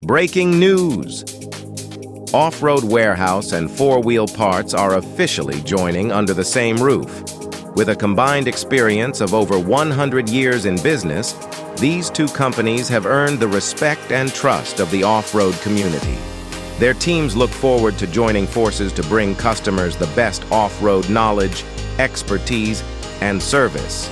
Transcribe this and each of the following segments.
Breaking news! OffRoad Warehouse and Four Wheel Parts are officially joining under the same roof. With a combined experience of over 100 years in business, these two companies have earned the respect and trust of the off-road community. Their teams look forward to joining forces to bring customers the best off-road knowledge, expertise, and service.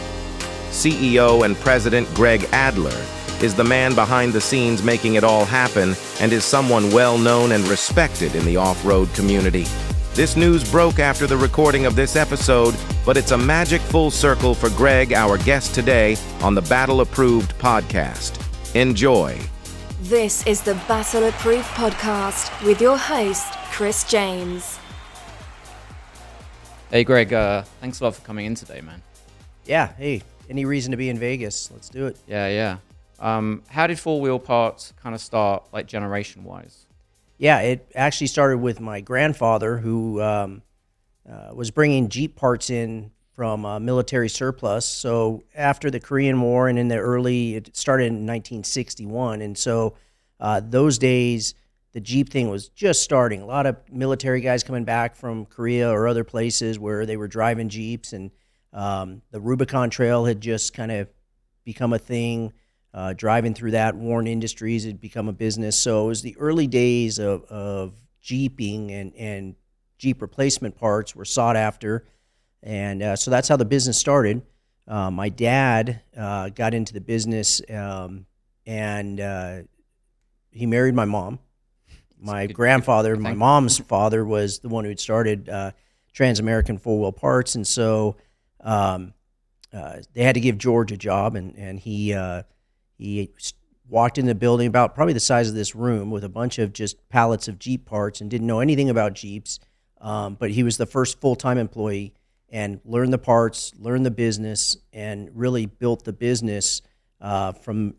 CEO and President Greg Adler is the man behind the scenes making it all happen and is someone well known and respected in the off-road community. This news broke after the recording of this episode, but it's a magic full circle for Greg, our guest today, on the Battle Approved podcast. Enjoy. This is the Battle Approved podcast with your host, Chris James. Hey Greg, thanks a lot for coming in today, man. Yeah, hey, any reason to be in Vegas? Let's do it. Yeah. How did Four Wheel Parts kind of start, like generation-wise? Yeah, it actually started with my grandfather, who was bringing Jeep parts in from military surplus. So after the Korean War and it started in 1961. And so those days, the Jeep thing was just starting. A lot of military guys coming back from Korea or other places where they were driving Jeeps. And the Rubicon Trail had just kind of become a thing. Driving through that, Warren Industries had become a business. So it was the early days of Jeeping, and Jeep replacement parts were sought after. And so that's how the business started. My dad got into the business, and he married my mom. My grandfather, my mom's father, was the one who had started Trans-American Four Wheel Parts. And so they had to give George a job, and he walked in the building about probably the size of this room with a bunch of just pallets of Jeep parts and didn't know anything about Jeeps. But he was the first full-time employee and learned the parts, learned the business, and really built the business from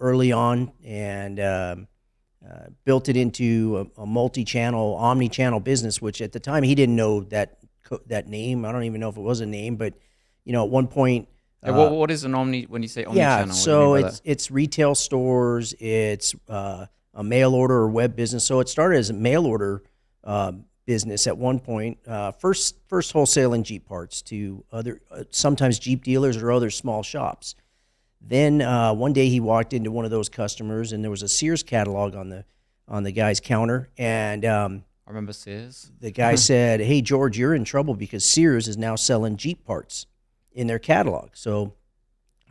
early on, and built it into a multi-channel, omni-channel business, which at the time he didn't know that name. I don't even know if it was a name, but at one point. What is an omni, when you say omni-channel? Yeah, so it's retail stores, it's a mail order or web business. So it started as a mail order business at one point. First wholesaling Jeep parts to other, sometimes Jeep dealers or other small shops. Then one day he walked into one of those customers, and there was a Sears catalog on the guy's counter, and I remember Sears. The guy said, "Hey George, you're in trouble because Sears is now selling Jeep parts in their catalog." So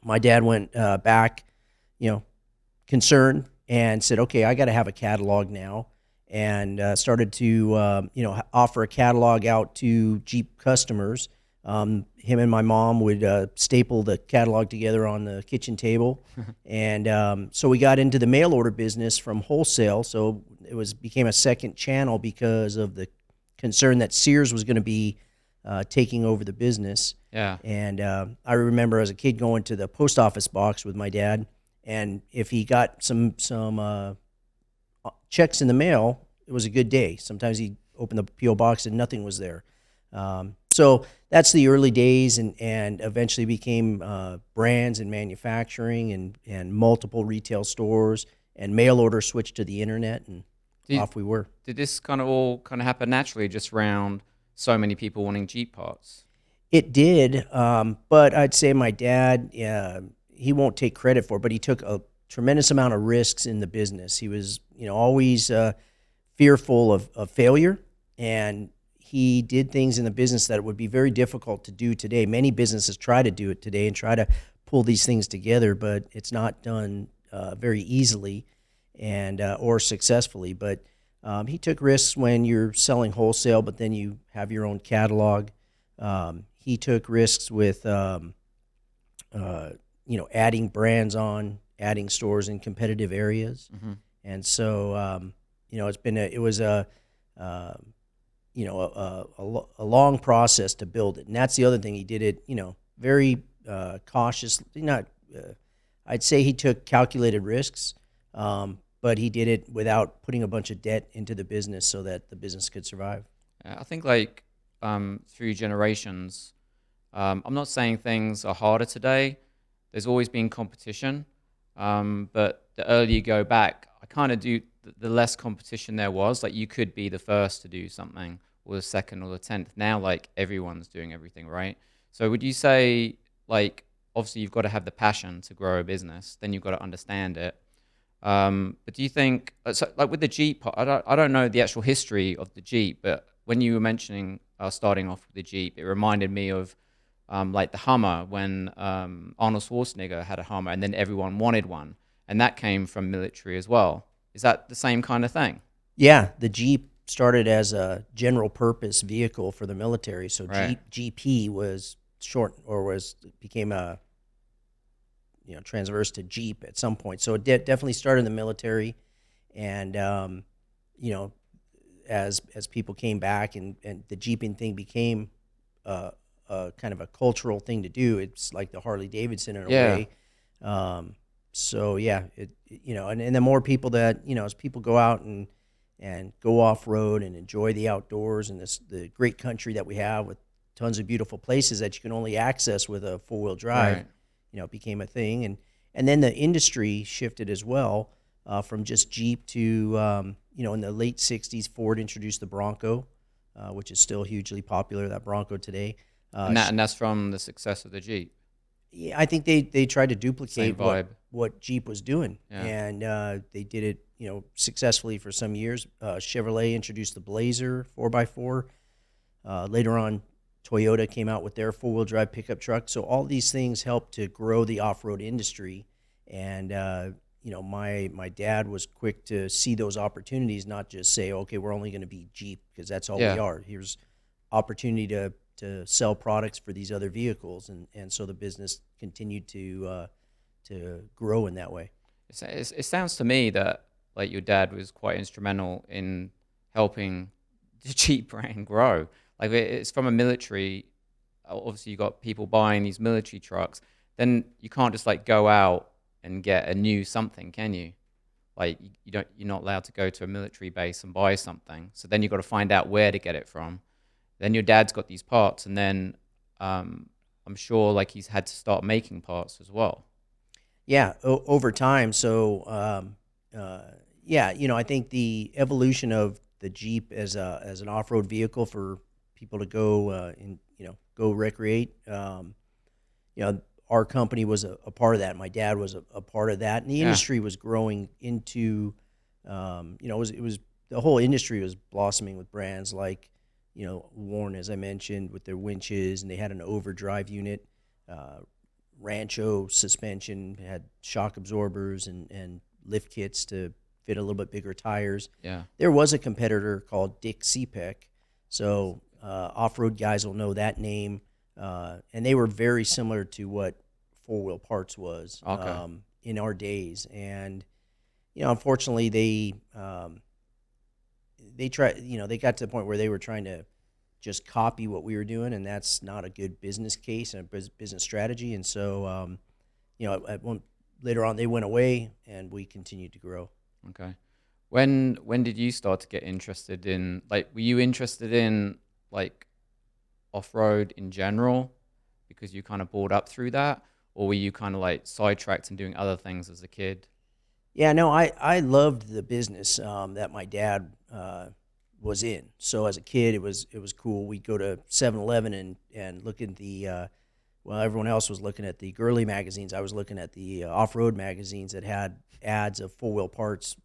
my dad went back, concerned, and said, "Okay, I got to have a catalog now," and started to offer a catalog out to Jeep customers. Him and my mom would staple the catalog together on the kitchen table, and so we got into the mail order business from wholesale. So it became a second channel because of the concern that Sears was going to be taking over the business. Yeah. And I remember as a kid going to the post office box with my dad, and if he got some checks in the mail, it was a good day. Sometimes he'd open the P.O. box and nothing was there. So that's the early days, and eventually became brands and manufacturing and multiple retail stores, and mail order switched to the internet, and off we were. Did this all happen naturally, just around so many people wanting Jeep parts? It did, but I'd say my dad, he won't take credit for it, but he took a tremendous amount of risks in the business. He was, always fearful of failure, and he did things in the business that would be very difficult to do today. Many businesses try to do it today and try to pull these things together, but it's not done very easily and or successfully. But he took risks when you're selling wholesale, but then you have your own catalog. He took risks with, adding brands adding stores in competitive areas, and so it was a long process to build it. And that's the other thing. He did it, very cautiously. I'd say he took calculated risks, but he did it without putting a bunch of debt into the business so that the business could survive. I think through generations, I'm not saying things are harder today. There's always been competition, but the earlier you go back, I kind of do, the less competition there was, like you could be the first to do something or the second or the 10th. Now, like everyone's doing everything, right? So would you say, like, obviously you've got to have the passion to grow a business, then you've got to understand it. But do you think, so like with the Jeep, I don't know the actual history of the Jeep, but when you were mentioning starting off with the Jeep, it reminded me of like the Hummer when Arnold Schwarzenegger had a Hummer and then everyone wanted one. And that came from military as well. Is that the same kind of thing? Yeah, the Jeep started as a general purpose vehicle for the military. So Right. GP was short, or became a transverse to Jeep at some point. So it definitely started in the military, and as people came back and the Jeeping thing became a kind of a cultural thing to do. It's like the Harley Davidson in a Yeah. way. So yeah, and the more people that, as people go out and go off road and enjoy the outdoors and the great country that we have with tons of beautiful places that you can only access with a 4-wheel drive, Right. it became a thing. And then the industry shifted as well, from just Jeep to, in the late 60s, Ford introduced the Bronco, which is still hugely popular, that Bronco today. And that's from the success of the Jeep. Yeah, I think they tried to Same duplicate vibe. what Jeep was doing, Yeah. and they did it, successfully for some years. Chevrolet introduced the Blazer 4x4. Later on, Toyota came out with their 4-wheel drive pickup truck. So all these things helped to grow the off-road industry, and my dad was quick to see those opportunities, not just say, okay, we're only going to be Jeep because that's all Yeah. we are. Here's opportunity to sell products for these other vehicles, and so the business continued to grow in that way. It sounds to me that like your dad was quite instrumental in helping the Jeep brand grow. Like it's from a military. Obviously, you got people buying these military trucks. Then you can't just like go out and get a new something, can you? Like you're not allowed to go to a military base and buy something. So then you got to find out where to get it from. Then your dad's got these parts, and then I'm sure like he's had to start making parts as well. Yeah, over time. So, I think the evolution of the Jeep as an off-road vehicle for people to go go recreate. Our company was a part of that. My dad was a part of that, and the Yeah. industry was growing into, it was the whole industry was blossoming with brands like, Warren, as I mentioned, with their winches, and they had an overdrive unit. Rancho suspension had shock absorbers and lift kits to fit a little bit bigger tires. Yeah. There was a competitor called Dick CPEC, so off-road guys will know that name, and they were very similar to what 4-wheel parts was Okay. in our days. And unfortunately, they tried. They got to the point where they were trying to just copy what we were doing, and that's not a good business case and a business strategy. And so, later on, they went away, and we continued to grow. Okay. When did you start to get interested in, like, were you interested in like off-road in general because you kind of brought up through that, or were you kind of like sidetracked and doing other things as a kid? Yeah, no, I loved the business that my dad was in. So as a kid, it was cool. We'd go to 7-Eleven and look at the well, everyone else was looking at the girly magazines. I was looking at the off-road magazines that had ads of 4-wheel parts,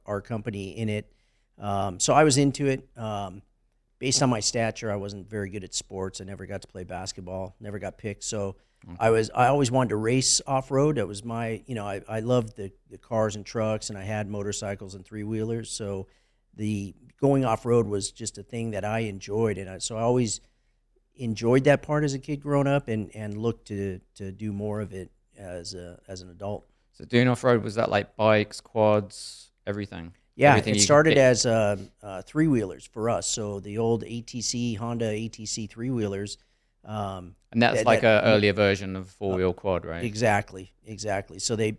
our company in it. So I was into it. Based on my stature, I wasn't very good at sports. I never got to play basketball, never got picked. So I always wanted to race off-road. That was my, I loved the cars and trucks, and I had motorcycles and 3-wheelers. So the going off-road was just a thing that I enjoyed. And so I always enjoyed that part as a kid growing up, and looked to do more of it as an adult. So doing off-road, was that like bikes, quads, everything? Yeah, Everything it you could started pick? as 3-wheelers for us. So the old Honda ATC 3-wheelers. And that's like a earlier version of 4-wheel quad, right? Exactly. So they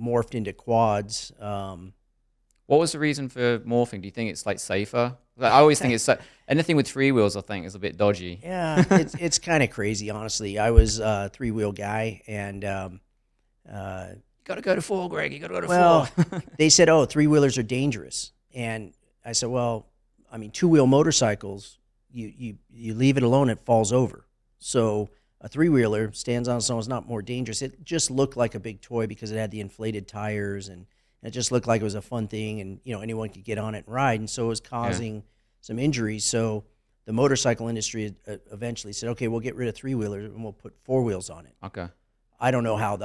morphed into quads. What was the reason for morphing? Do you think it's like safer? Like, I always think it's anything with 3 wheels, I think, is a bit dodgy. Yeah, it's kind of crazy, honestly. I was a 3-wheel guy, and You got to go to 4, Greg. You got to go to Well, 4. they said, oh, three-wheelers are dangerous. And I said, well, I mean, two-wheel motorcycles, you leave it alone, it falls over. So a three-wheeler stands on its own, it's not more dangerous. It just looked like a big toy because it had the inflated tires, and it just looked like it was a fun thing, and anyone could get on it and ride. And so it was causing some injuries. So the motorcycle industry eventually said, okay, we'll get rid of three-wheelers and we'll put four wheels on it. Okay. I don't know how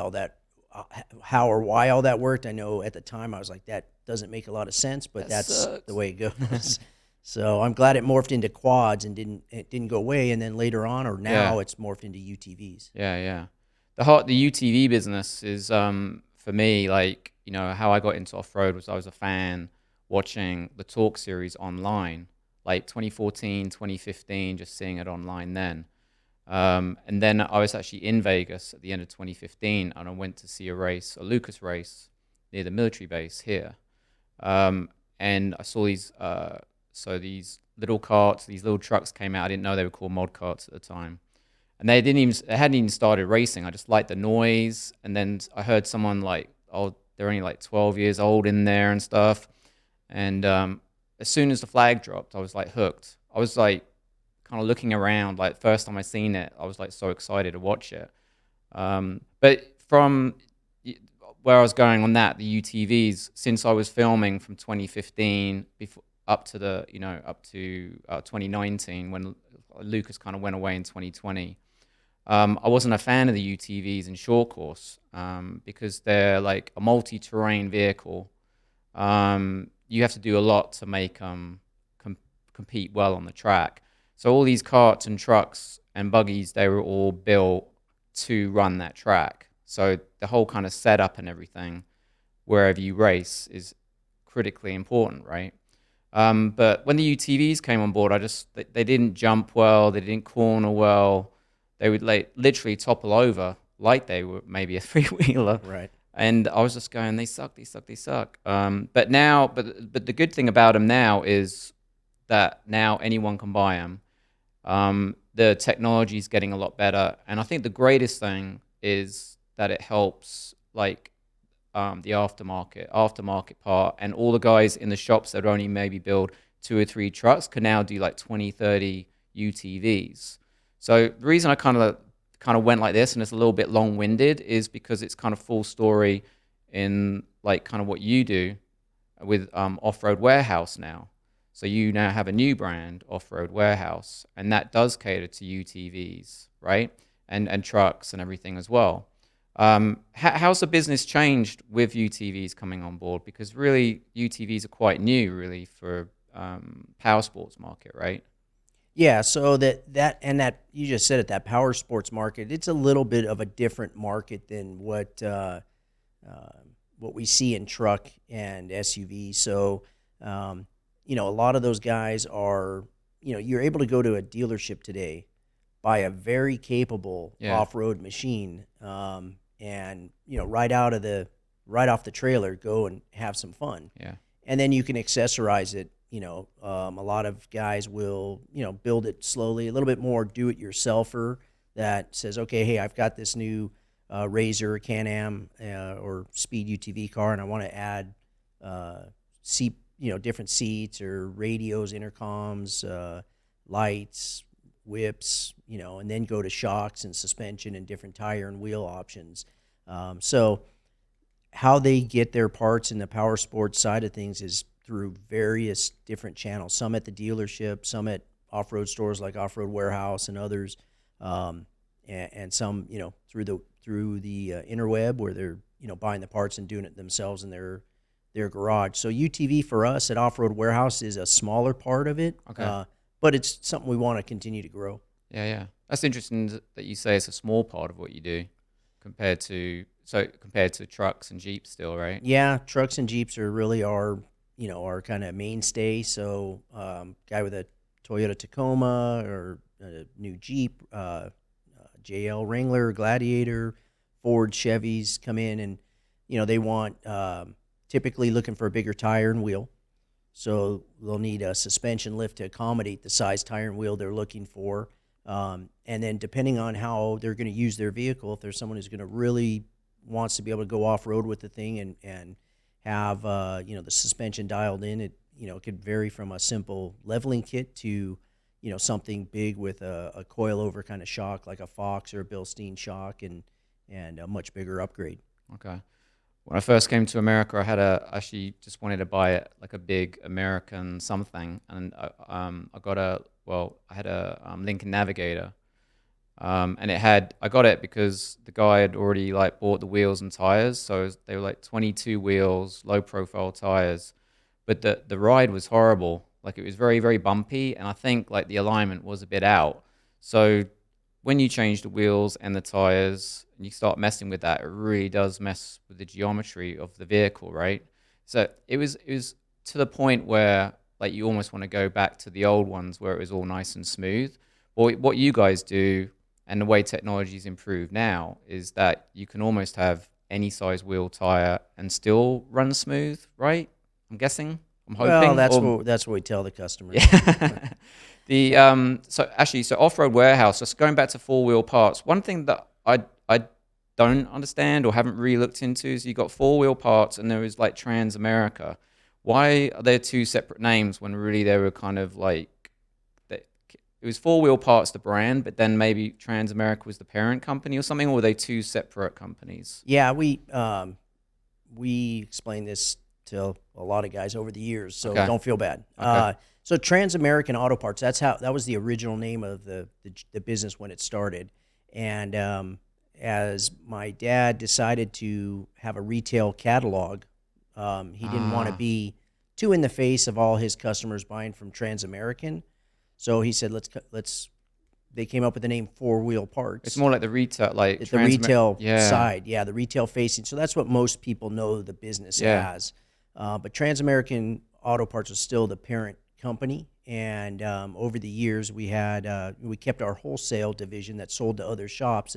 or why all that worked. I know at the time I was like, that doesn't make a lot of sense, but that's the way it goes. So I'm glad it morphed into quads and it didn't go away. And then later on, or now, it's morphed into UTVs. Yeah. The UTV business is for me, like, how I got into off-road was I was a fan watching the Talk series online, like 2014, 2015, just seeing it online then. And then I was actually in Vegas at the end of 2015, and I went to see a Lucas race near the military base here. And I saw these little carts, these little trucks came out. I didn't know they were called mod carts at the time. And they hadn't even started racing. I just liked the noise. And then I heard someone like, oh, they're only like 12 years old in there and stuff. And as soon as the flag dropped, I was like hooked. I was like kind of looking around, like first time I seen it, I was like so excited to watch it. But from where I was going on that, the UTVs, since I was filming from 2015 up to 2019 when Lucas kind of went away in 2020. I wasn't a fan of the UTVs in short course because they're like a multi-terrain vehicle. You have to do a lot to make them compete well on the track. So all these carts and trucks and buggies, they were all built to run that track. So the whole kind of setup and everything, wherever you race, is critically important, right? But when the UTVs came on board, they didn't jump well, they didn't corner well. They would literally topple over like they were maybe a three-wheeler. Right. And I was just going, they suck. But the good thing about them now is that now anyone can buy them. The technology is getting a lot better. And I think the greatest thing is that it helps like the aftermarket part, and all the guys in the shops that only maybe build 2 or 3 trucks can now do like 20, 30 UTVs. So the reason I kind of went like this, and it's a little bit long-winded, is because it's kind of full story in like kind of what you do with OffRoad Warehouse now. So you now have a new brand, OffRoad Warehouse, and that does cater to UTVs, right? And trucks and everything as well. How's the business changed with UTVs coming on board? Because really, UTVs are quite new, really, for power sports market, right? Yeah, so that you just said it, that power sports market, it's a little bit of a different market than what we see in truck and SUV. So, a lot of those guys are, you're able to go to a dealership today, buy a very capable off-road machine, and right off the trailer, go and have some fun. Yeah, and then you can accessorize it. A lot of guys will, build it slowly, a little bit more do-it-yourselfer that says, okay, hey, I've got this new Razor, Can-Am, or Speed UTV car, and I want to add different seats or radios, intercoms, lights, whips, and then go to shocks and suspension and different tire and wheel options. So how they get their parts in the power sports side of things is through various different channels, some at the dealership, some at off-road stores like OffRoad Warehouse and others, and some, through the interweb where they're, buying the parts and doing it themselves in their garage. So UTV for us at OffRoad Warehouse is a smaller part of it, okay. But it's something we want to continue to grow. Yeah. That's interesting that you say it's a small part of what you do compared to trucks and Jeeps still, right? Yeah, trucks and Jeeps are really our kind of mainstay. So guy with a Toyota Tacoma or a new Jeep, JL Wrangler, Gladiator, Ford, Chevys come in and, they want typically looking for a bigger tire and wheel. So they'll need a suspension lift to accommodate the size tire and wheel they're looking for. And then depending on how they're going to use their vehicle, if there's someone who's going to really wants to be able to go off road with the thing and have the suspension dialed in. It could vary from a simple leveling kit to something big with a coilover kind of shock like a Fox or a Bilstein shock and a much bigger upgrade. Okay. When I first came to America, I actually just wanted to buy like a big American something, and I had a Lincoln Navigator, and I got it because the guy had already like bought the wheels and tires, so they were like 22 wheels, low profile tires, but the ride was horrible. Like it was very, very bumpy, and I think like the alignment was a bit out. So when you change the wheels and the tires and you start messing with that, it really does mess with the geometry of the vehicle, right? So it was to the point where like you almost want to go back to the old ones where it was all nice and smooth. But what you guys do and the way technology's improved now is that you can almost have any size wheel, tire, and still run smooth, right? I'm guessing. I'm hoping. Well, that's what we tell the customers. Yeah. So OffRoad Warehouse, just going back to four-wheel parts, one thing that I don't understand or haven't really looked into is you got four-wheel parts and there is like Trans America. Why are there two separate names when really they were kind of like, it was four-wheel parts, the brand, but then maybe Trans America was the parent company or something, or were they two separate companies? Yeah, we explained this to a lot of guys over the years, so Okay. don't feel bad. Okay. So Trans-American Auto Parts, that was the original name of the business when it started. And as my dad decided to have a retail catalog, he didn't want to be too in the face of all his customers buying from Trans-American. So he said, they came up with the name Four Wheel Parts. It's more like the retail, like the retail yeah. side, the retail facing. So that's what most people know the business as. But Trans-American Auto Parts was still the parent company, and over the years we kept our wholesale division that sold to other shops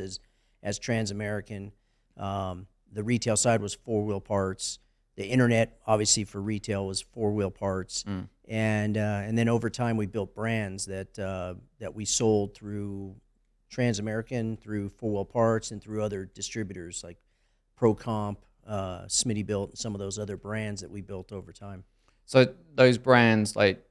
as Trans-American. The retail side was Four Wheel Parts. The internet, obviously for retail, was Four Wheel Parts. And then over time we built brands that we sold through Trans-American, through Four Wheel Parts, and through other distributors like ProComp, Smitty Built, and some of those other brands that we built over time. So those brands, like,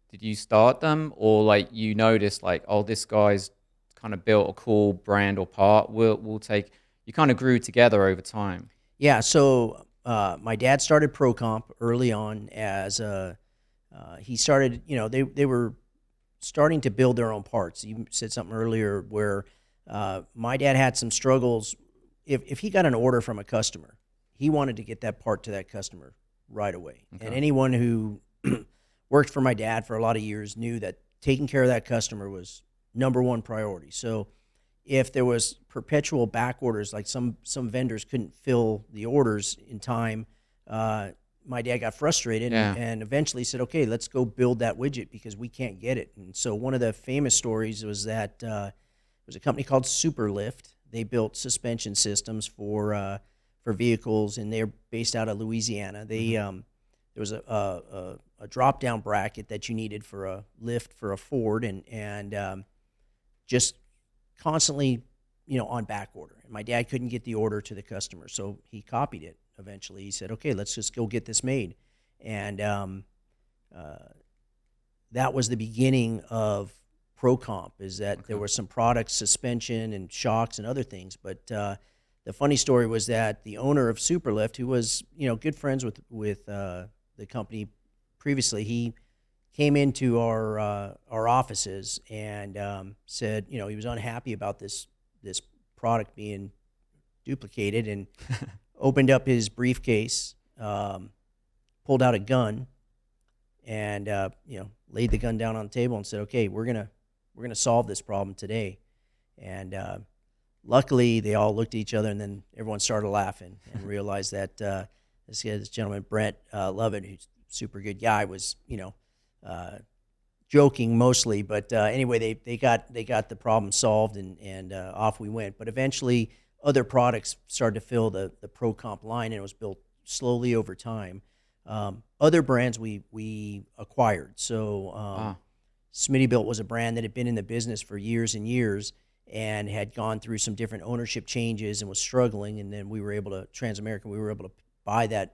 did you start them, or like you noticed like, oh, this guy's kind of built a cool brand or part? We'll take. You kind of grew together over time. Yeah. So my dad started ProComp early on as he started. They were starting to build their own parts. You said something earlier where my dad had some struggles. If he got an order from a customer, he wanted to get that part to that customer right away. Okay. And anyone who worked for my dad for a lot of years knew that taking care of that customer was number one priority. So if there was perpetual back orders, like some vendors couldn't fill the orders in time, my dad got frustrated and eventually said, okay, let's go build that widget because we can't get it. And so one of the famous stories was that there was a company called Superlift. They built suspension systems for vehicles, and they're based out of Louisiana. They there was a drop-down bracket that you needed for a lift for a Ford, and just constantly, on back order. And my dad couldn't get the order to the customer, so he copied it. Eventually, he said, "Okay, let's just go get this made," and that was the beginning of ProComp. Is that there were some products, suspension and shocks and other things, but the funny story was that the owner of Superlift, who was good friends with the company previously, he came into our offices and said he was unhappy about this product being duplicated, and opened up his briefcase, pulled out a gun, and laid the gun down on the table and said, "Okay, we're gonna solve this problem today." And luckily, they all looked at each other, and then everyone started laughing and realized that this gentleman, Brent Lovett, who's a super good guy, was joking mostly. But anyway, they got the problem solved, and off we went. But eventually, other products started to fill the ProComp line, and it was built slowly over time. Other brands we acquired. So Smitty Built was a brand that had been in the business for years and years, and had gone through some different ownership changes and was struggling. And then Transamerican, we were able to buy that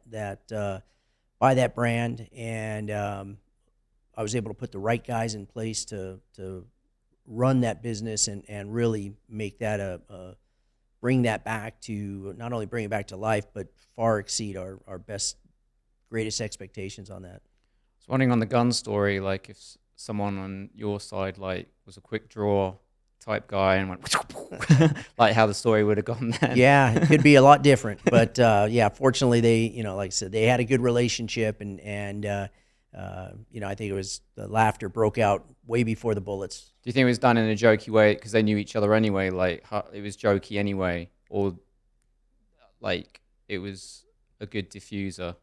brand, and I was able to put the right guys in place to run that business and really make that bring that back to, not only bring it back to life, but far exceed our greatest expectations on that. So wondering on the gun story, like if someone on your side like was a quick draw type guy and went like how the story would have gone then. Yeah, it could be a lot different, but yeah, fortunately they, like I said, they had a good relationship, and I think it was, the laughter broke out way before the bullets. Do you think it was done in a jokey way because they knew each other anyway, like it was jokey anyway, or like it was a good diffuser?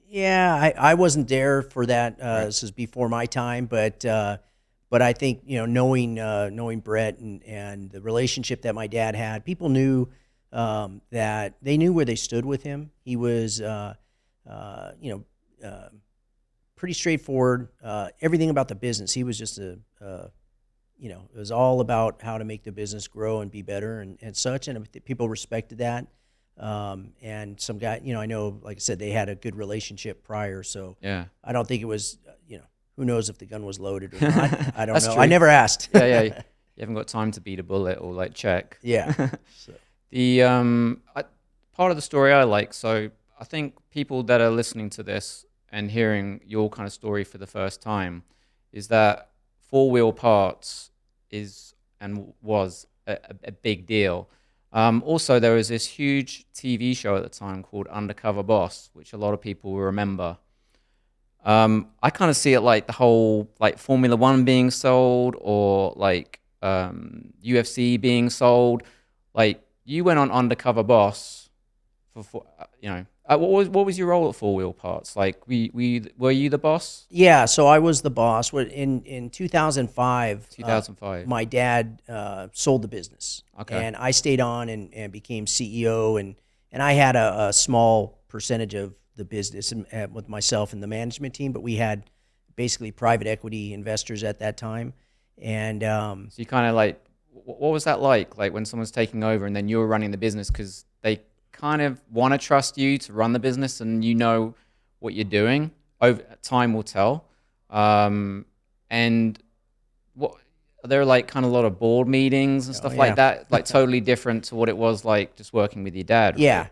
Yeah, I wasn't there for that. Right. This is before my time, but I think, knowing Brett and the relationship that my dad had, people knew that they knew where they stood with him. He was, pretty straightforward. Everything about the business, he was just it was all about how to make the business grow and be better and such. And people respected that. And some guy, I know, like I said, they had a good relationship prior. So Yeah. I don't think it was, who knows if the gun was loaded or not. I don't That's know. true. I never asked. Yeah. You haven't got time to beat a bullet or like check. Yeah. So. The part of the story I like, so I think people that are listening to this and hearing your kind of story for the first time is that four-wheel parts is and was a big deal. Also, there was this huge TV show at the time called Undercover Boss, which a lot of people will remember. I kind of see it like the whole like Formula One being sold, or like UFC being sold. Like you went on Undercover Boss for what was your role at Four Wheel Parts? Like were you the boss? Yeah, so I was the boss. In 2005, 2005. My dad sold the business. Okay. And I stayed on and became CEO, and I had a small percentage of the business with myself and the management team, but we had basically private equity investors at that time. And so you kind of like, what was that like when someone's taking over and then you're running the business, because they kind of want to trust you to run the business and you know what you're doing. Over time will tell. And what are there like kind of a lot of board meetings and stuff like that, like totally different to what it was like just working with your dad? Right? Yeah,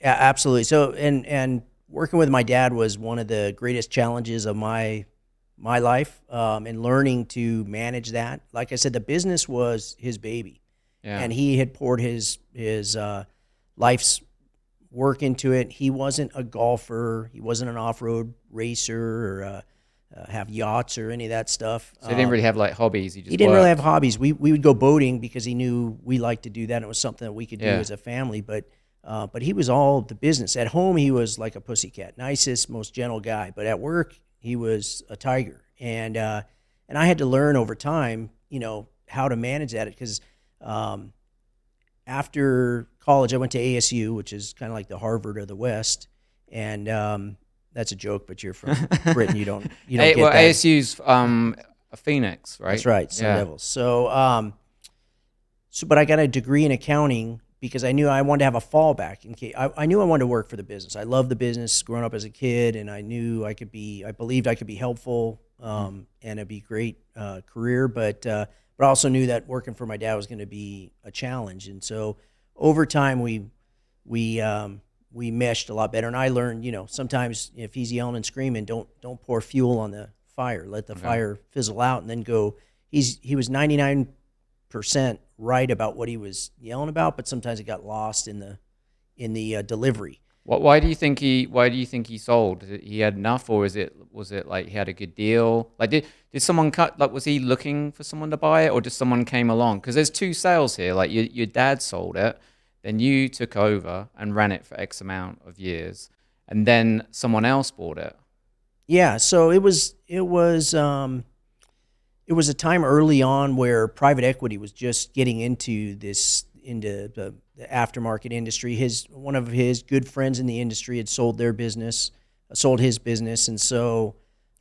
absolutely. So and working with my dad was one of the greatest challenges of my life, and learning to manage that. Like I said, the business was his baby, and he had poured his life's work into it. He wasn't a golfer. He wasn't an off-road racer or have yachts or any of that stuff. So he didn't really have like hobbies. He didn't really have hobbies. We would go boating because he knew we liked to do that. And it was something that we could do as a family. But he was all the business. At home, he was like a pussycat, nicest, most gentle guy. But at work, he was a tiger. And I had to learn over time, how to manage that, because after college, I went to ASU, which is kind of like the Harvard of the West, and that's a joke. But you're from Britain, you don't get that. ASU's a Phoenix, right? That's right, Sun Devils. So, but I got a degree in accounting because I knew I wanted to have a fallback in case. I knew I wanted to work for the business. I loved the business growing up as a kid, and I knew I believed I could be helpful, and it'd be a great career, but I also knew that working for my dad was going to be a challenge. And so over time, we meshed a lot better. And I learned, sometimes if he's yelling and screaming, don't pour fuel on the fire. Let the fire fizzle out, and then go. He was 99% right about what he was yelling about, but sometimes it got lost in the delivery. Why do you think he sold? Did he had enough, or was it like he had a good deal? Like did someone cut? Like was he looking for someone to buy it, or just someone came along? Because there's two sales here. Like your dad sold it, then you took over and ran it for X amount of years, and then someone else bought it. Yeah, so it was a time early on where private equity was just getting into the aftermarket industry. One of his good friends in the industry had sold his business, and so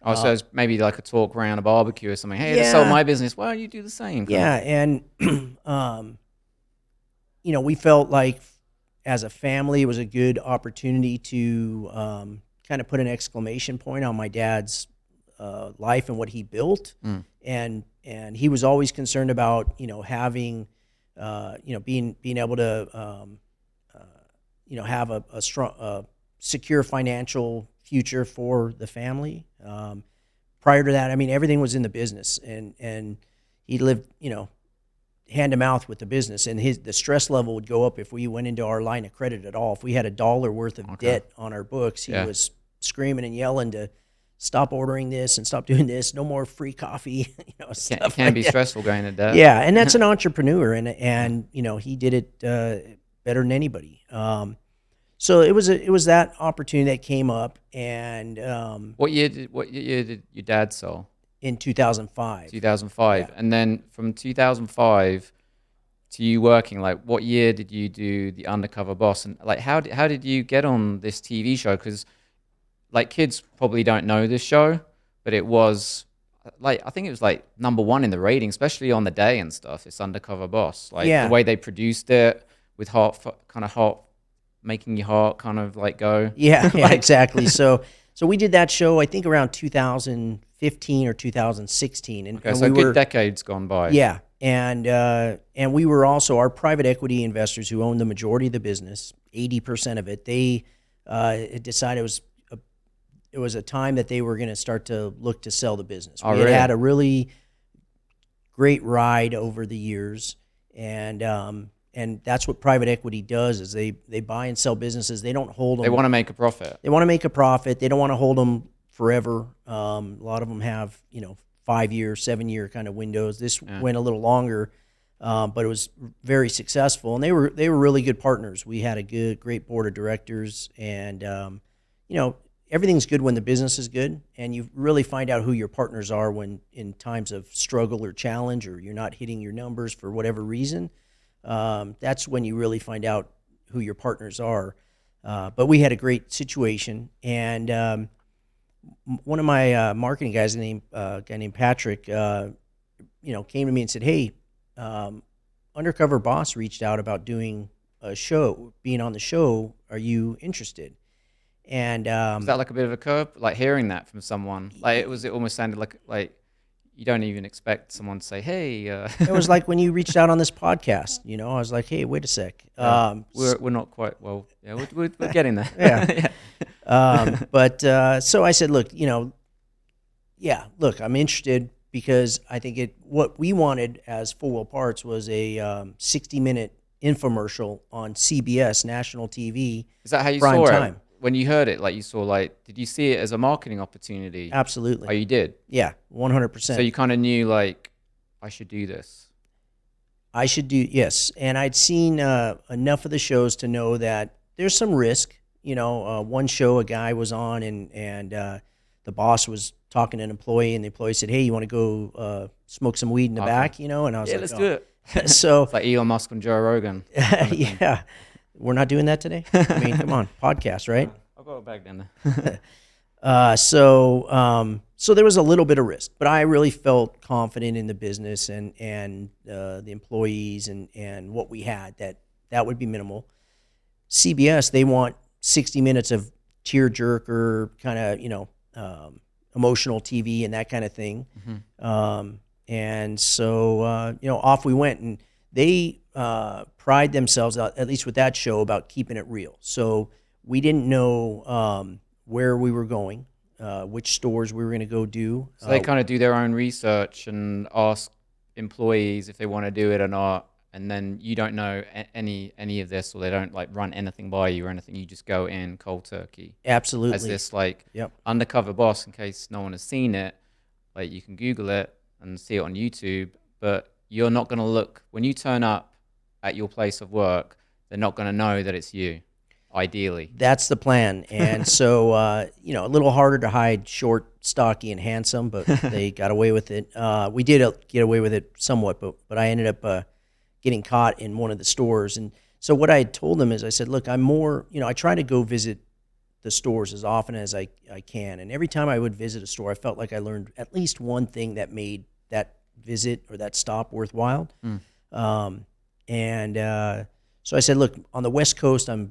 Oh, so it's maybe like a talk around a barbecue or something. Hey, let's sell my business. Well, you do the same. Yeah, and we felt like as a family, it was a good opportunity to kind of put an exclamation point on my dad's life and what he built, and he was always concerned about having being able to have a strong secure financial future for the family. Prior to that, I mean, everything was in the business, and he lived hand to mouth with the business, and the stress level would go up if we went into our line of credit at all. If we had $1 worth of debt on our books, he was screaming and yelling to stop ordering this and stop doing this. No more free coffee. It can be stressful going into debt. Yeah, and that's an entrepreneur, and he did it better than anybody. So it was that opportunity that came up, and What year did your dad sell? in 2005. 2005, Yeah. and then from 2005 to you working, like what year did you do the Undercover Boss, and like how did you get on this TV show? Because like kids probably don't know this show, but it was like I think it was like #1 in the rating, especially on the day and stuff. It's Undercover Boss, like the way they produced it with heart, making your heart kind of like go. Yeah, exactly. So we did that show, I think around 2015 or 2016, and So we good decades gone by. Yeah, and we were also, our private equity investors who owned the majority of the business, 80% of it. They had decided it was a time that they were going to start to look to sell the business. We had a really great ride over the years, and that's what private equity does, is they buy and sell businesses. They don't hold them. They want to make a profit. They want to make a profit. They don't want to hold them forever. A lot of them have 5-year, 7-year kind of windows. This went a little longer, but it was very successful, and they were really good partners. We had a great board of directors, and everything's good when the business is good, and you really find out who your partners are when in times of struggle or challenge, or you're not hitting your numbers for whatever reason. That's when you really find out who your partners are. But we had a great situation, and one of my marketing guys, a guy named Patrick, came to me and said, "Hey, Undercover Boss reached out about doing a show, being on the show. Are you interested?" And was that like a bit of a curve, like hearing that from someone? Like it almost sounded like you don't even expect someone to say, "Hey." It was like when you reached out on this podcast. I was like, "Hey, wait a sec." We're not quite well. Yeah, we're getting there. Yeah. But so I said, "Look, look, I'm interested because I think what we wanted as Full Wheel Parts was a 60-minute infomercial on CBS national TV. Is that how you prime saw time. it? When you heard it, like you saw, did you see it as a marketing opportunity? Absolutely. Oh, you did? Yeah, 100%. So you kind of knew, like, I should do this. I should do, yes. And I'd seen enough of the shows to know that there's some risk. One show a guy was on, and the boss was talking to an employee, and the employee said, "Hey, you want to go smoke some weed in the back?" And I was like, let's do it. So it's like Elon Musk and Joe Rogan. Yeah. We're not doing that today? I mean, come on, podcast, right? I've got a bag down there. So there was a little bit of risk, but I really felt confident in the business and the employees and what we had, that would be minimal. CBS, they want 60 minutes of tearjerker kind of, emotional TV and that kind of thing. Mm-hmm. And so, off we went, and they pride themselves, at least with that show, about keeping it real. So we didn't know where we were going, which stores we were going to go do. So they kind of do their own research and ask employees if they want to do it or not, and then you don't know any of this, or they don't run anything by you or anything. You just go in cold turkey. Absolutely. As this Yep. Undercover Boss, in case no one has seen it, you can Google it and see it on YouTube, but you're not going to look, when you turn up at your place of work, they're not going to know that it's you, ideally. That's the plan. And so, a little harder to hide short, stocky, and handsome, but they got away with it. We did get away with it somewhat, but I ended up getting caught in one of the stores. And so what I had told them is, I said, look, I'm more, I try to go visit the stores as often as I can. And every time I would visit a store, I felt like I learned at least one thing that made that visit or that stop worthwhile. So I said, look, on the West Coast, I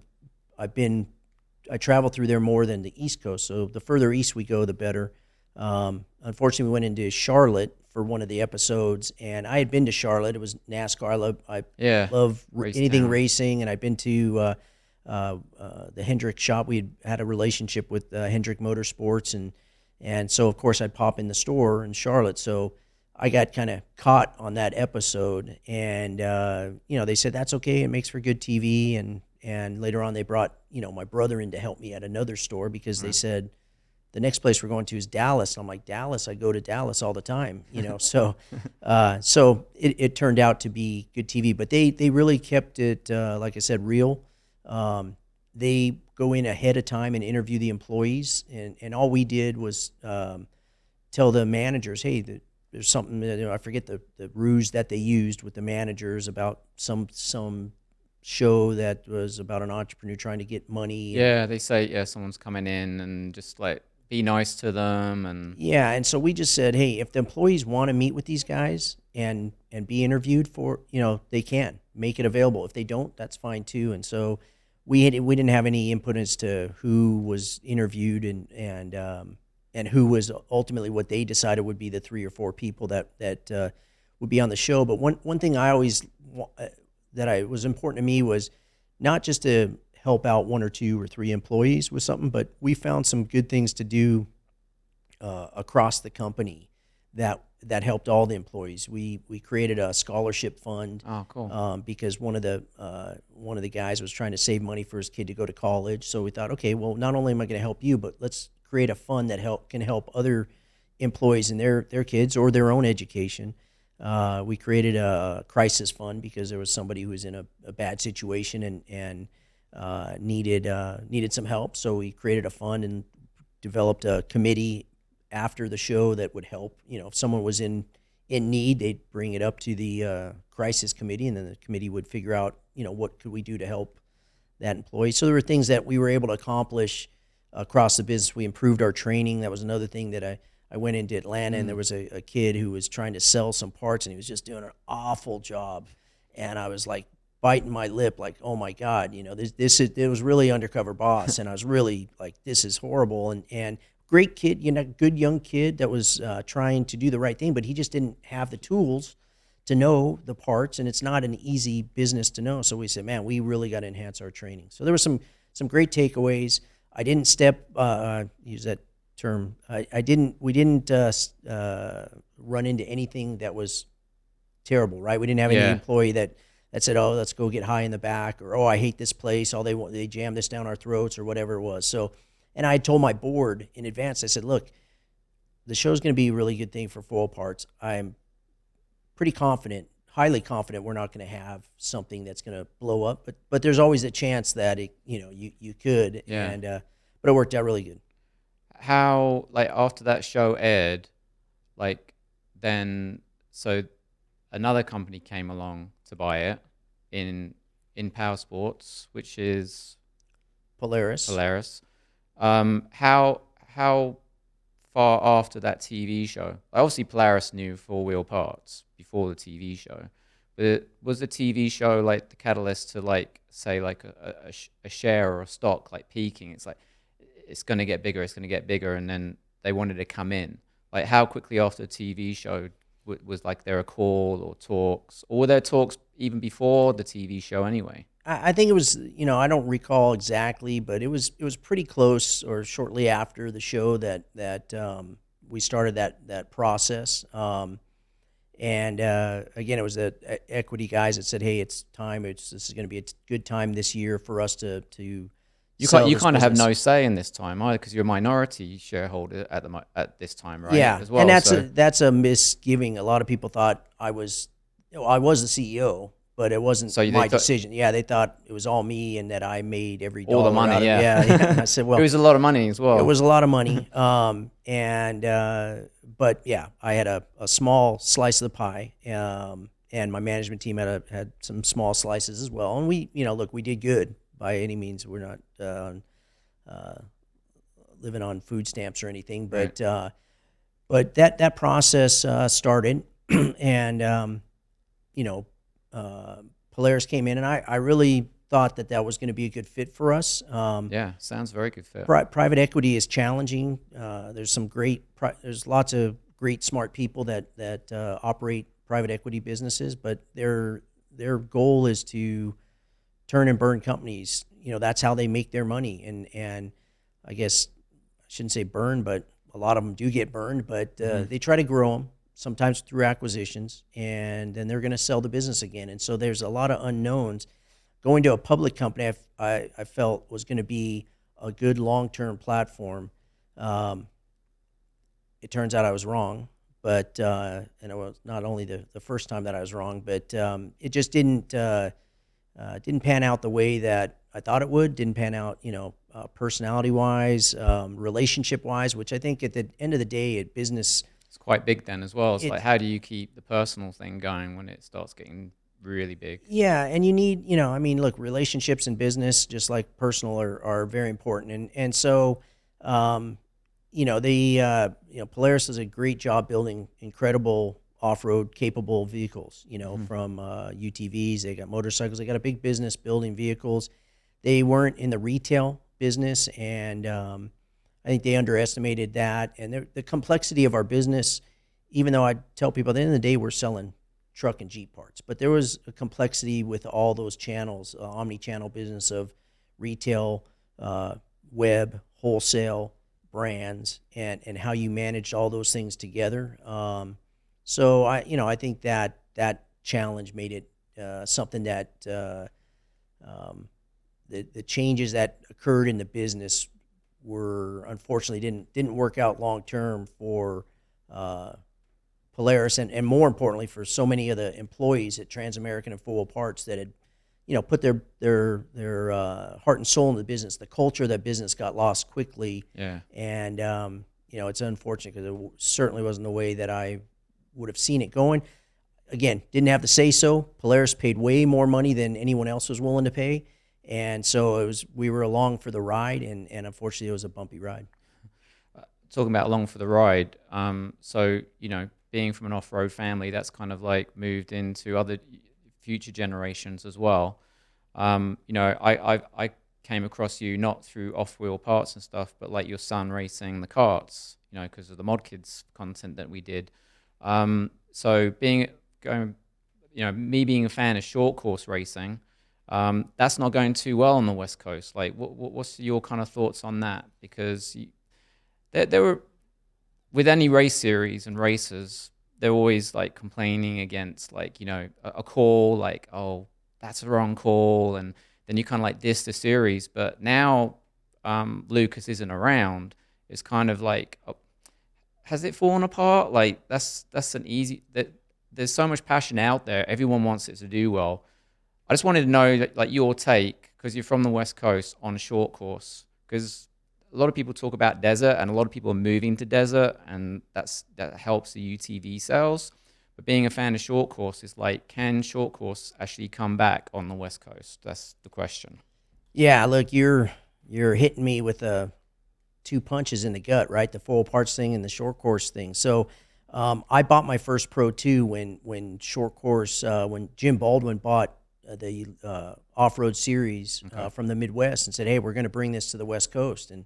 travel through there more than the East Coast. So the further east we go, the better. Unfortunately, we went into Charlotte for one of the episodes, and I had been to Charlotte. It was NASCAR. I love anything racing, and I've been to the Hendrick shop. We had a relationship with Hendrick Motorsports, and so of course I'd pop in the store in Charlotte. So I got kind of caught on that episode, and they said that's okay. It makes for good TV, and later on they brought my brother in to help me at another store because they said the next place we're going to is Dallas. And I'm like, Dallas? I go to Dallas all the time, So it turned out to be good TV, but they really kept it, like I said, real. They go in ahead of time and interview the employees, and all we did was tell the managers, hey, there's something, I forget the ruse that they used with the managers about some show that was about an entrepreneur trying to get money. Yeah, they say, someone's coming in and just like be nice to them. And so we just said, hey, if the employees want to meet with these guys and be interviewed for, they can make it available. If they don't, that's fine too. And so we didn't have any input as to who was interviewed and who was ultimately what they decided would be the 3 or 4 people that would be on the show. But one thing I always was important to me was not just to help out 1 or 2 or 3 employees with something, but we found some good things to do across the company that helped all the employees. We created a scholarship fund. Oh, cool. Because one of the guys was trying to save money for his kid to go to college. So we thought, okay, well, not only am I going to help you, but let's create a fund that can help other employees in their kids or their own education. We created a crisis fund because there was somebody who was in a bad situation and needed some help. So we created a fund and developed a committee after the show that would help. If someone was in need, they'd bring it up to the crisis committee, and then the committee would figure out, what could we do to help that employee. So there were things that we were able to accomplish across the business. We improved our training. That was another thing that I went into Atlanta, and there was a kid who was trying to sell some parts, and he was just doing an awful job. And I was like biting my lip, like, oh my God, it was really Undercover Boss. And I was really like, this is horrible. And great kid, good young kid that was trying to do the right thing, but he just didn't have the tools to know the parts, and it's not an easy business to know. So we said, man, we really got to enhance our training. So there were some great takeaways. I didn't use that term. We didn't run into anything that was terrible, right? We didn't have any employee that said, oh, let's go get high in the back, or, oh, I hate this place. They jam this down our throats, or whatever it was. So, and I told my board in advance, I said, look, the show's going to be a really good thing for foil parts. I'm pretty confident, highly confident we're not going to have something that's going to blow up, but there's always a chance that you could, but it worked out really good. How, like, after that show aired, like, then so another company came along to buy it in power sports, which is Polaris. How far after that TV show? Obviously, Polaris knew 4-wheel parts before the TV show, but was the TV show like the catalyst to, like, say, like a share or a stock like peaking? It's like it's going to get bigger, and then they wanted to come in. Like, how quickly after the TV show was like there a call or talks, or were there talks even before the TV show anyway? I think it was, I don't recall exactly, but it was pretty close or shortly after the show that we started that process. And again, it was the equity guys that said, hey, it's time. This is going to be a good time this year for us to You kind of have no say in this time either, because you're a minority shareholder at this time, right? Yeah, as well, and that's a misgiving. A lot of people thought I was the CEO, but it wasn't my decision. Yeah, they thought it was all me and that I made every dollar. All the money, yeah. I said, well, it was a lot of money as well. It was a lot of money, but yeah, I had a small slice of the pie, and my management team had some small slices as well. And we did good. By any means, we're not living on food stamps or anything, but that process started, and Polaris came in, and I really thought that was going to be a good fit for us. Yeah, sounds very good fit. Private equity is challenging. There's lots of great, smart people that operate private equity businesses, but their goal is to turn and burn companies. That's how they make their money. And I guess I shouldn't say burn, but a lot of them do get burned. But they try to grow them, sometimes through acquisitions, and then they're going to sell the business again. And so there's a lot of unknowns. Going to a public company, I felt was going to be a good long-term platform. It turns out I was wrong, but and it was not only the first time that I was wrong, but it just didn't pan out the way that I thought it would. Didn't pan out, personality-wise, relationship-wise, which I think at the end of the day, at business, it's quite big then as well. It's like, how do you keep the personal thing going when it starts getting really big? Yeah, and you need, look, relationships in business, just like personal, are very important. And so, Polaris does a great job building incredible off-road capable vehicles, from UTVs, they got motorcycles, they got a big business building vehicles. They weren't in the retail business, and I think they underestimated that. And the complexity of our business, even though I tell people at the end of the day, we're selling truck and Jeep parts, but there was a complexity with all those channels, omni-channel business of retail, web, wholesale, brands, and how you managed all those things together. So I think that challenge made it something that the changes that occurred in the business were unfortunately didn't work out long term for Polaris, and more importantly for so many of the employees at Transamerican and Full Parts that had put their heart and soul in the business. The culture of that business got lost quickly. Yeah. And it's unfortunate because it certainly wasn't the way that I would have seen it going. Again, didn't have to say so. Polaris paid way more money than anyone else was willing to pay, and so we were along for the ride, and unfortunately it was a bumpy ride. Talking about along for the ride, so being from an off-road family, that's kind of like moved into other future generations as well. I came across you not through off-wheel parts and stuff, but like your son racing the karts, because of the Mod Kids content that we did. So me being a fan of short course racing, that's not going too well on the West Coast. Like, what's your kind of thoughts on that? Because there were, with any race series and racers, they're always like complaining against like, a call, like, oh, that's a wrong call. And then you kind of like diss the series. But now Lucas isn't around. It's kind of like, has it fallen apart? Like that's an easy, there's so much passion out there. Everyone wants it to do well. I just wanted to know like your take, because you're from the West Coast, on short course, because a lot of people talk about desert, and a lot of people are moving to desert, and that helps the UTV sales. But being a fan of short course is like, can short course actually come back on the West Coast? That's the question. Yeah, look, you're hitting me with two punches in the gut, right? The full parts thing and the short course thing. So I bought my first Pro 2 when short course, when Jim Baldwin bought the off-road series from the Midwest and said, hey, we're going to bring this to the West Coast. And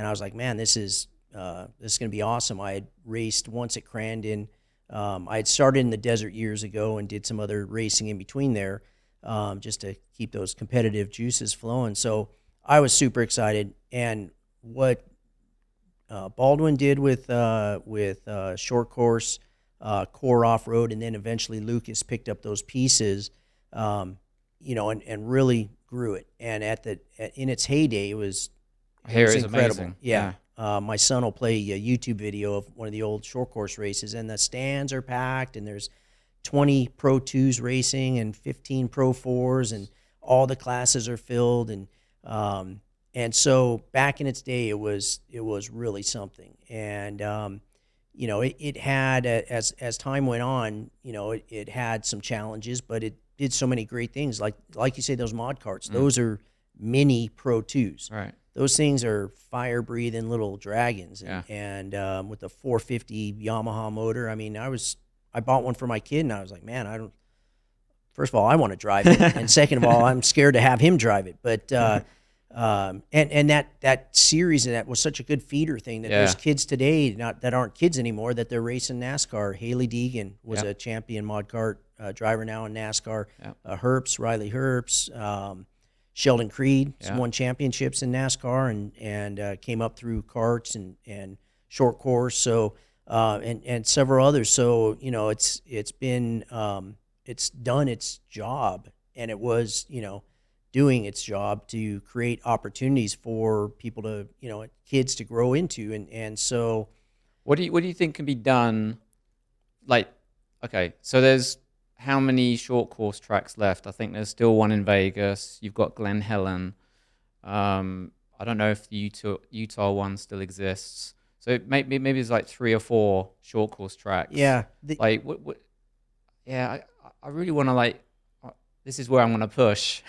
I was like, man, this is going to be awesome. I had raced once at Crandon. I had started in the desert years ago and did some other racing in between there, just to keep those competitive juices flowing. So I was super excited. And what Baldwin did with short course, core off-road, and then eventually Lucas picked up those pieces, and really grew it. And in its heyday, it was incredible. Amazing. Yeah. My son will play a YouTube video of one of the old short course races, and the stands are packed, and there's 20 Pro 2s racing and 15 Pro 4s, and all the classes are filled. And so back in its day, it was really something. And it had, as time went on, it had some challenges, but it did so many great things. Like you say, those mod carts, those are mini Pro 2s. Right. those things are fire breathing little dragons, Yeah. and with the 450 Yamaha motor. I mean, I bought one for my kid, and I was like, man, I don't. First of all, I want to drive it, and second of all, I'm scared to have him drive it. But and that series, that was such a good feeder thing that there's kids today that aren't kids anymore, that they're racing NASCAR. Haley Deegan was a champion mod kart driver now in NASCAR. Riley Herbst, Sheldon Creed won championships in NASCAR and came up through karts and short course. So and several others. So it's been it's done its job, and it was doing its job to create opportunities for people to kids to grow into, and so what do you think can be done? Like, okay, so there's how many short course tracks left? I think there's still one in Vegas. You've got Glen Helen. I don't know if the Utah one still exists. So maybe there's like 3 or 4 short course tracks. Yeah. Like what? Yeah, I really want to this is where I'm going to push.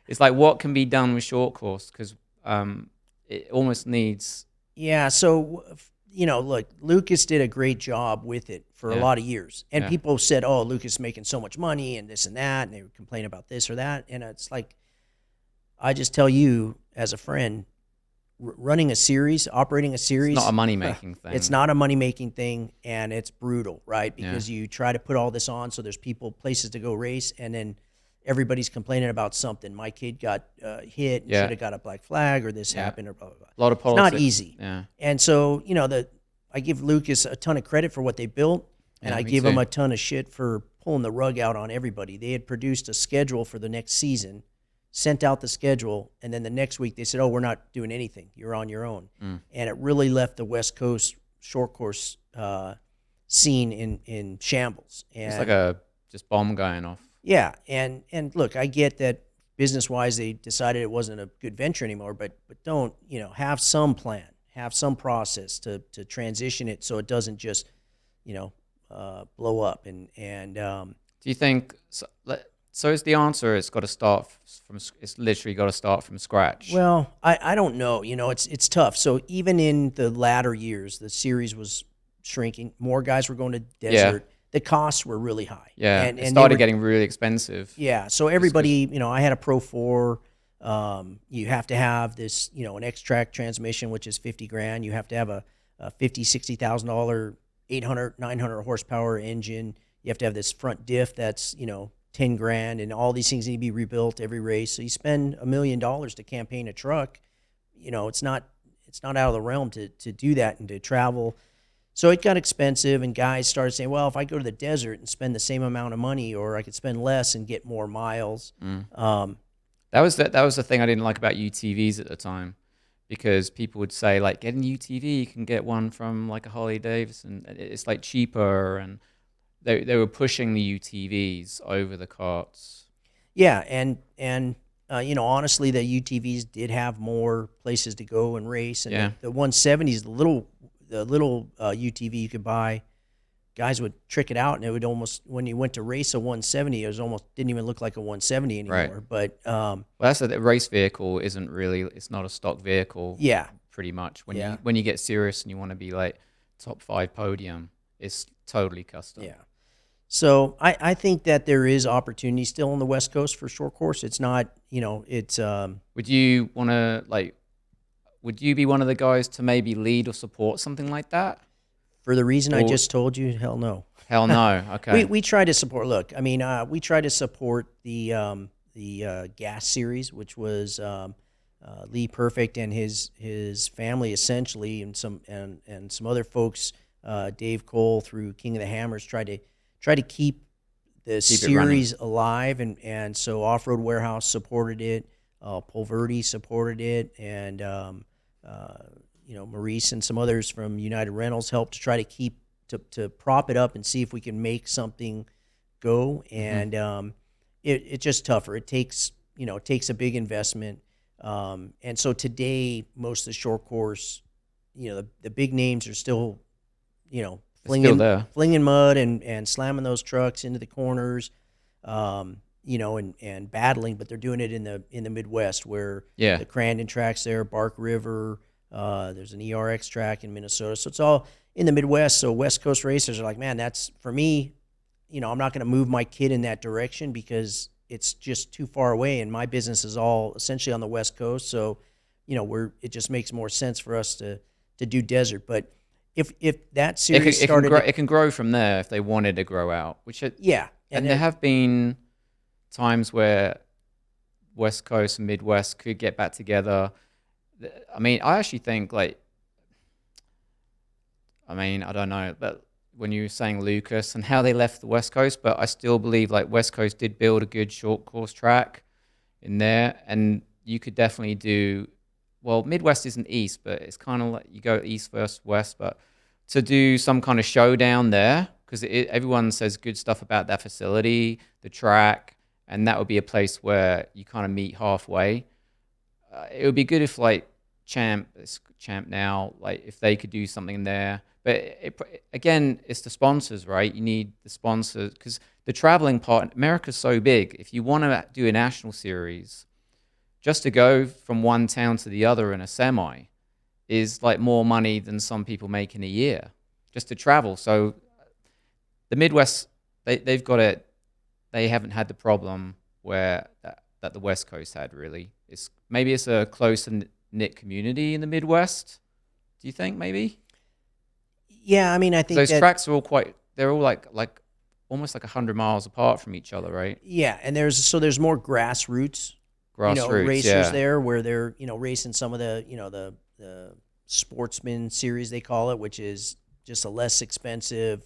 It's like, what can be done with short course? Because it almost needs. Yeah. So look, Lucas did a great job with it for a lot of years, and people said, "Oh, Lucas is making so much money and this and that," and they would complain about this or that. And it's like, I just tell you as a friend, running a series, operating a series, it's not a money-making thing. It's not a money-making thing, and it's brutal, right? Because you try to put all this on, so there's places to go race, and then everybody's complaining about something. My kid got hit, should have got a black flag, or this happened, or blah, blah, blah. A lot of politics. It's not easy. Yeah. And so, I give Lucas a ton of credit for what they built, and I give him a ton of shit for pulling the rug out on everybody. They had produced a schedule for the next season, sent out the schedule, and then the next week they said, "Oh, we're not doing anything. You're on your own." And it really left the West Coast short course scene in shambles. And it's like a just bomb going off. Yeah, and look, I get that business-wise they decided it wasn't a good venture anymore, but don't, have some plan, have some process to transition it so it doesn't just, blow up. And do you think so? Is the answer? It's got to start from. It's literally got to start from scratch. Well, I don't know. It's tough. So even in the latter years, the series was shrinking. More guys were going to desert. The costs were really high. Yeah, and it started getting really expensive. Yeah, so everybody, I had a Pro 4. You have to have this, an X-Track transmission, which is $50,000. You have to have a $50,000-$60,000 800, 900 horsepower engine. You have to have this front diff that's, $10,000, and all these things need to be rebuilt every race. So you spend $1 million to campaign a truck. It's not out of the realm to do that and to travel. So it got expensive, and guys started saying, well, if I go to the desert and spend the same amount of money, or I could spend less and get more miles. That was the thing I didn't like about UTVs at the time, because people would say, like, get an UTV, you can get one from like a Harley Davidson, it's like cheaper, and they were pushing the UTVs over the karts. Yeah, and honestly, the UTVs did have more places to go and race, and the 170s, the little UTV you could buy, guys would trick it out, and it would almost, when you went to race a 170, it was almost didn't even look like a 170 anymore. Right. But well, that's a race vehicle isn't really, it's not a stock vehicle. Yeah. Pretty much. When you get serious and you want to be like top 5 podium, it's totally custom. Yeah. So I think that there is opportunity still on the West Coast for short course. It's not, it's. Would you want to Would you be one of the guys to maybe lead or support something like that? For the reason I just told you, hell no. Hell no. Okay. We try to support. Look, I mean, we try to support the gas series, which was Lee Perfect and his family essentially, and some other folks. Dave Cole through King of the Hammers try to keep the series alive, and so OffRoad Warehouse supported it. Polverdi supported it, and Maurice and some others from United Rentals helped to try to keep to prop it up and see if we can make something go. And it's just tougher. It takes a big investment. And so today, most of the short course, the big names are still, flinging mud and slamming those trucks into the corners. and battling, but they're doing it in the Midwest, where Yeah. the Crandon tracks there, Bark River. There's an ERX track in Minnesota, so it's all in the Midwest. So West Coast racers are like, man, that's for me. I'm not going to move my kid in that direction because it's just too far away, and my business is all essentially on the West Coast. So, it just makes more sense for us to do desert. But if that series started, it can grow from there if they wanted to grow out. Yeah, and there have been times where West Coast and Midwest could get back together. I mean, I actually think I don't know, but when you were saying Lucas and how they left the West Coast, but I still believe West Coast did build a good short course track in there, and you could definitely do, well, Midwest isn't east, but it's kind of like you go east versus west, but to do some kind of showdown there, because everyone says good stuff about that facility, the track, and that would be a place where you kind of meet halfway. It would be good if Champ now, if they could do something there. But again, it's the sponsors, right? You need the sponsors, because the traveling part, America's so big. If you want to do a national series, just to go from one town to the other in a semi is more money than some people make in a year just to travel. So the Midwest, they've got it. They haven't had the problem that the West Coast had, really. Maybe it's a close knit community in the Midwest. Do you think maybe? Yeah, I mean, I think those tracks are all they're all almost 100 miles apart from each other, right? Yeah, and there's more grassroots racers there, where they're racing some of the sportsman series, they call it, which is just a less expensive,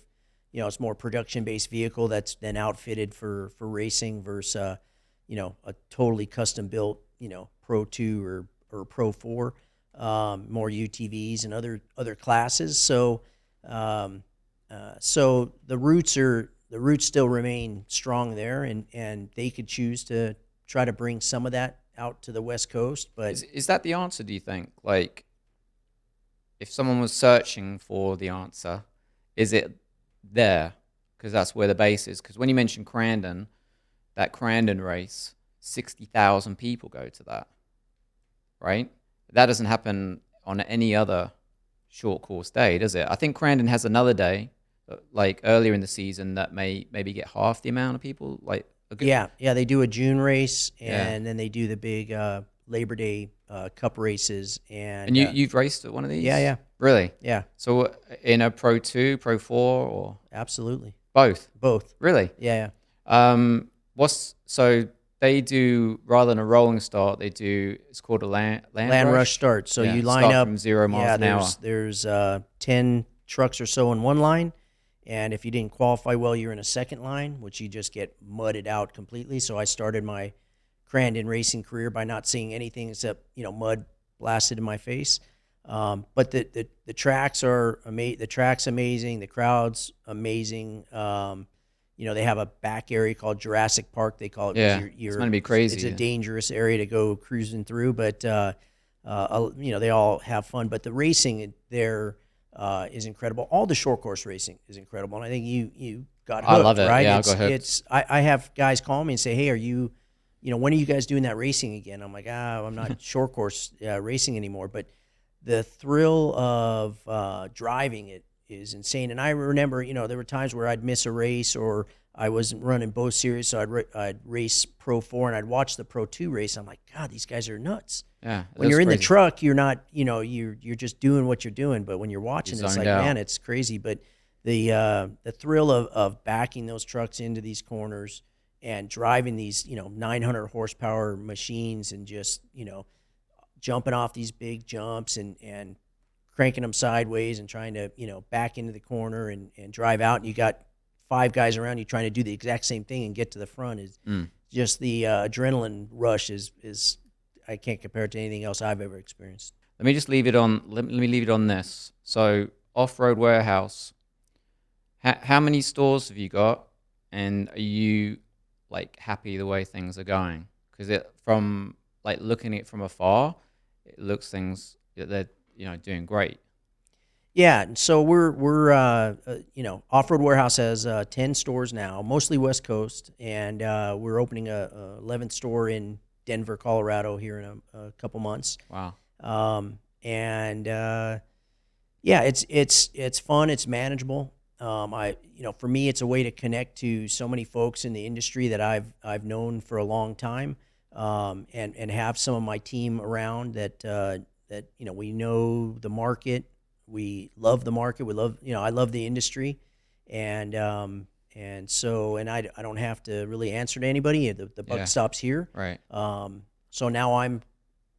it's more production based vehicle that's then outfitted for racing versus a totally custom built Pro 2 or Pro 4, more UTVs and other classes. So so the roots still remain strong there, and they could choose to try to bring some of that out to the West Coast. But is that the answer, do you think? If someone was searching for the answer, is it there? Because that's where the base is. Because when you mentioned Crandon, that Crandon race, 60,000 people go to that, right? That doesn't happen on any other short course day, does it? I think Crandon has another day, earlier in the season, that maybe get half the amount of people. Yeah, they do a June race, and then they do the big Labor Day Cup races. And you've raced at one of these? Yeah. Really? Yeah. So in a Pro 2, Pro 4, or? Absolutely. Both? Really? Yeah. So they do, rather than a rolling start, it's called a land rush start. So you line start up from 0 miles an hour. There's 10 trucks or so in one line, and if you didn't qualify well, you're in a second line, which you just get mudded out completely. So I started my Crandon racing career by not seeing anything except mud blasted in my face. But the tracks are amazing. The track's amazing. The crowd's amazing. They have a back area called Jurassic Park. They call it. Yeah, it's going to be crazy. It's a dangerous area to go cruising through, but they all have fun. But the racing there is incredible. All the short course racing is incredible, and I think you got hooked. I love it. Right? Yeah, I got hooked. I have guys call me and say, "Hey, are you? When are you guys doing that racing again?" I'm like, I'm not short course racing anymore, but the thrill of driving it is insane. And I remember, there were times where I'd miss a race, or I wasn't running both series, so I'd race Pro 4 and I'd watch the Pro 2 race. I'm like, God, these guys are nuts. Yeah. When you're in the truck, you're not, you're just doing what you're doing. But when you're watching, it's like, man, it's crazy. But the thrill of backing those trucks into these corners and driving these, 900 horsepower machines, and just, jumping off these big jumps and cranking them sideways and trying to, back into the corner and drive out. And you got 5 guys around you trying to do the exact same thing and get to the front. Is just the adrenaline rush is I can't compare it to anything else I've ever experienced. Let me just leave it on. Let me leave it on this. So OffRoad Warehouse, how many stores have you got, and are you happy the way things are going? Because from looking at it from afar, it looks they're doing great. Yeah, and so OffRoad Warehouse has 10 stores now, mostly West Coast, and we're opening a 11th store in Denver, Colorado here in a couple months. Wow. Yeah, it's fun, it's manageable. For me, it's a way to connect to so many folks in the industry that I've known for a long time, and have some of my team around that we know the market. We love the market. I love the industry, and I don't have to really answer to anybody. The buck stops here. Right. So now I'm,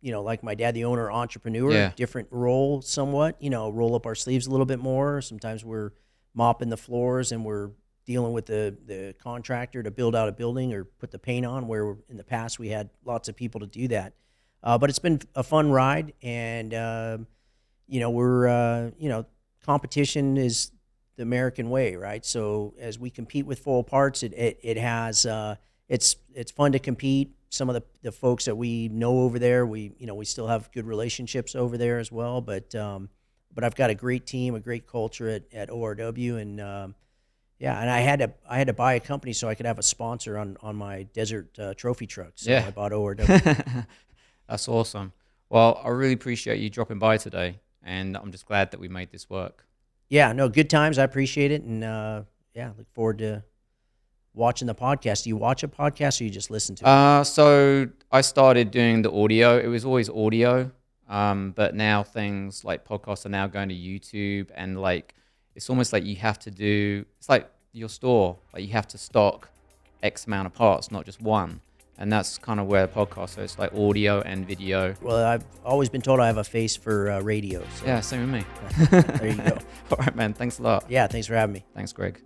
like my dad, the owner, entrepreneur, Yeah. different role somewhat. Roll up our sleeves a little bit more. Sometimes we're mopping the floors and we're dealing with the contractor to build out a building or put the paint on. Where in the past we had lots of people to do that, but it's been a fun ride, and competition is the American way, right? So as we compete with full parts, it's fun to compete. Some of the folks that we know over there, we still have good relationships over there as well. But I've got a great team, a great culture at ORW, and and I had to buy a company so I could have a sponsor on my desert trophy truck. So I bought ORW. That's awesome. Well, I really appreciate you dropping by today, and I'm just glad that we made this work. Yeah, no, good times. I appreciate it, and look forward to watching the podcast. Do you watch a podcast or you just listen to it? So I started doing the audio. It was always audio, but now things like podcasts are now going to YouTube, and like it's almost like you have to do. It's like your store. Like you have to stock X amount of parts, not just one. And that's kind of where the podcast. So it's like audio and video. Well, I've always been told I have a face for radio. So Yeah, same with me. there you go. All right, man. Thanks a lot. Yeah, thanks for having me. Thanks, Greg.